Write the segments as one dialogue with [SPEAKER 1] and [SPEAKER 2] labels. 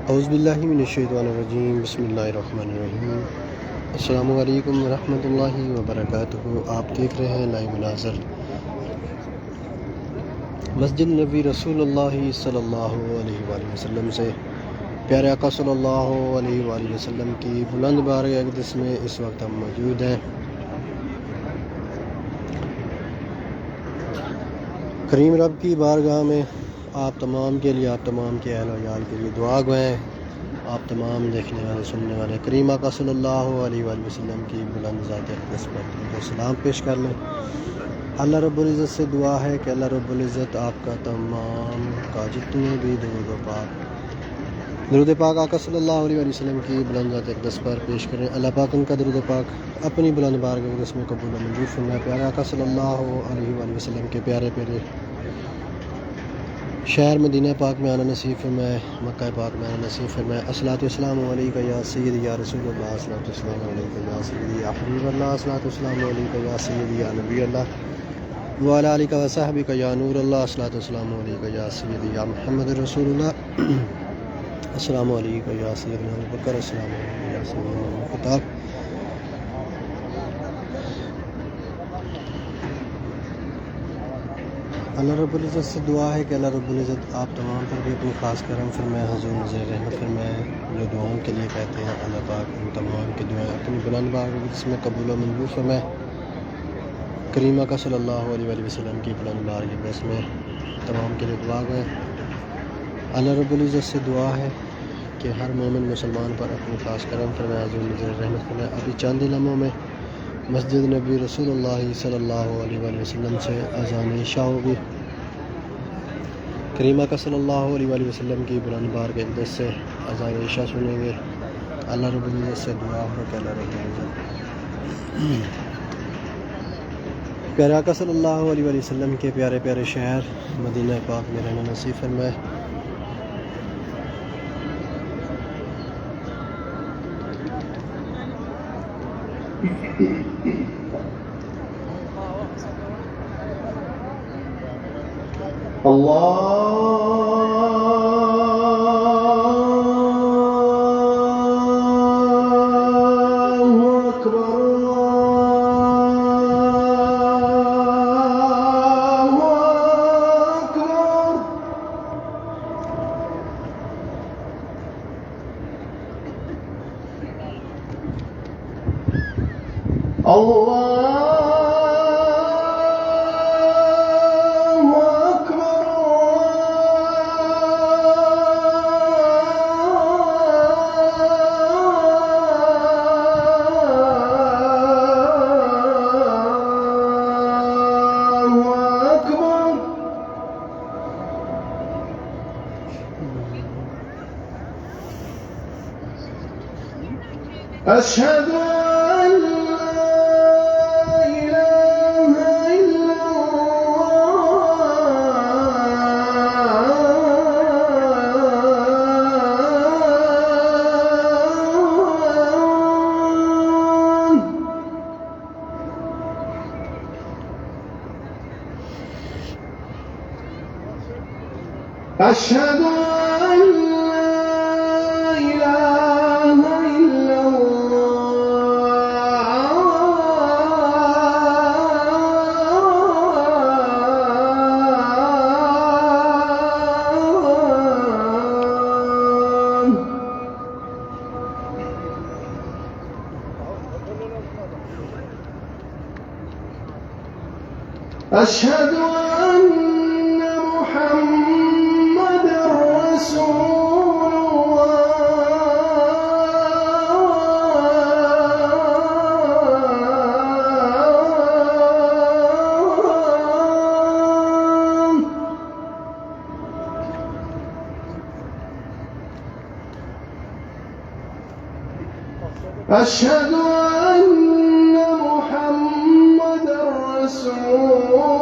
[SPEAKER 1] اعوذ باللہ من الشیطان الرجیم، بسم اللہ الرحمن الرحیم۔ السلام علیکم ورحمۃ اللہ وبرکاتہ۔ آپ دیکھ رہے ہیں لائیو مناظر مسجد نبی رسول اللہ صلی اللہ علیہ وآلہ وسلم سے پیارے آقا صلی اللہ علیہ وآلہ وسلم کی بلند بارگاہ اقدس میں اس وقت ہم موجود ہیں۔ کریم رب کی بارگاہ میں آپ تمام کے لیے، آپ تمام کے اہل و عیال کے لیے دعا گوئیں۔ آپ تمام دیکھنے والے سننے والے کریم آقا صلی اللہ علیہ وآلہ وسلم کی بلند ذات اقدس پر درود و سلام پیش کر لیں۔ اللہ رب العزت سے دعا ہے کہ اللہ رب العزت آپ کا تمام کا جتنے بھی درود پاک آقا صلی اللہ علیہ وآلہ وسلم کی بلند ذات اقدس پر پیش کریں۔ اللہ پاک ان کا درود پاک اپنی بلند بارگاہ اقدس میں قبول و منظور فرمائے۔ پیارے آقا صلی اللہ علیہ وآلہ وسلم کے پیارے پیارے شہر مدینہ پاک میں آنا نصیب فرمائے، مکہ پاک میں آنا نصیب فرمائے۔ الصلاۃ والسلام علیکہ یا سیدی یا رسول اللہ، الصلاۃ والسلام علیکہ یا سیدی یا حبیب اللہ، الصلاۃ والسلام علیکہ یا سیدی یا نبی اللہ وعلی آلہ وصحبہ یا نور اللہ، الصلاۃ والسلام علیکہ یا سیدی یا محمد رسول اللہ، السلام علیکم یا سیدنا ابو بکر، السلام علیکم یا سیدنا خطاب۔ اللہ رب العزت سے دعا ہے کہ اللہ رب العزت آپ تمام پر بھی اپنی خاص کرم فرمائے، حضور نظر رحمت فرمائے۔ جو دعاؤں کے لیے کہتے ہیں اللہ پاک ان تمام کی دعائیں اپنی بلند بارگاہ جس میں قبول و منظور فرمائے۔ کریم آقا صلی اللہ علیہ وآلہ وسلم کی بلند بارگاہ جس میں تمام کے لیے دعا گئے۔ اللہ رب العزت سے دعا ہے کہ ہر مومن مسلمان پر اپنی خاص کرم فرمائے، حضور نظر رحمت فرمائے۔ ابھی چند ہی لمحوں میں مسجد نبی رسول اللہ صلی اللہ علیہ وآلہ وسلم سے اذان عشاء ہوگی۔ کریم آقا صلی اللہ علیہ وآلہ وسلم کی بلند بارگاہ اقدس سے اذان عشاء سنیں گے۔ اللہ رب العزت سے دعا ہے کہ اللہ رب العزت پیارے آقا صلی اللہ علیہ وآلہ وسلم کے پیارے پیارے شہر مدینہ پاک میں رہنا نصیب فرمائے۔
[SPEAKER 2] أشهد أن لا إله إلا الله، أشهد أن لا إله إلا أشهد أن محمد رسول الله، أشهد أن محمد رسول الله،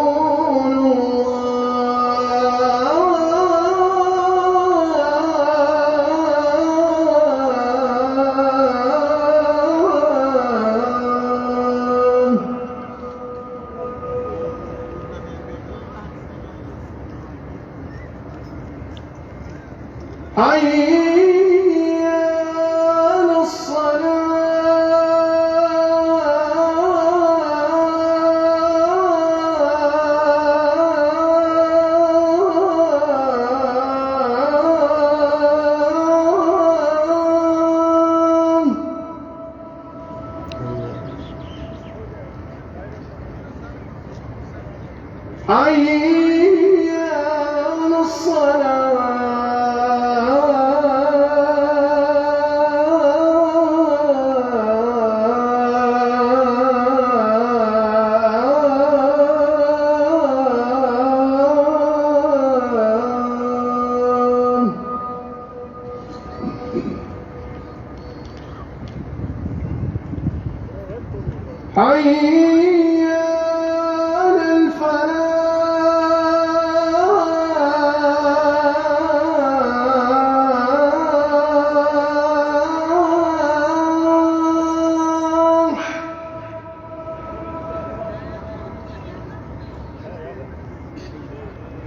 [SPEAKER 2] حي على الفلاح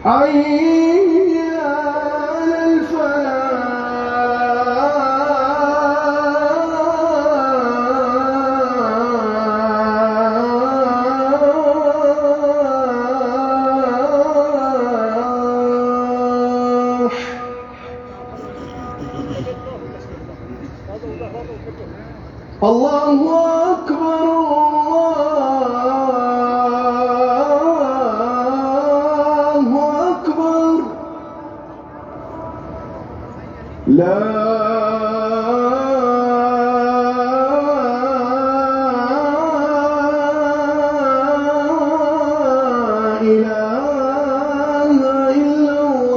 [SPEAKER 2] حي على الفلاح. الله أكبر الله أكبر لا إله إلا الله.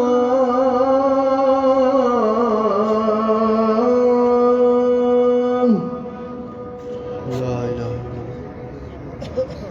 [SPEAKER 1] لا إله إلا الله.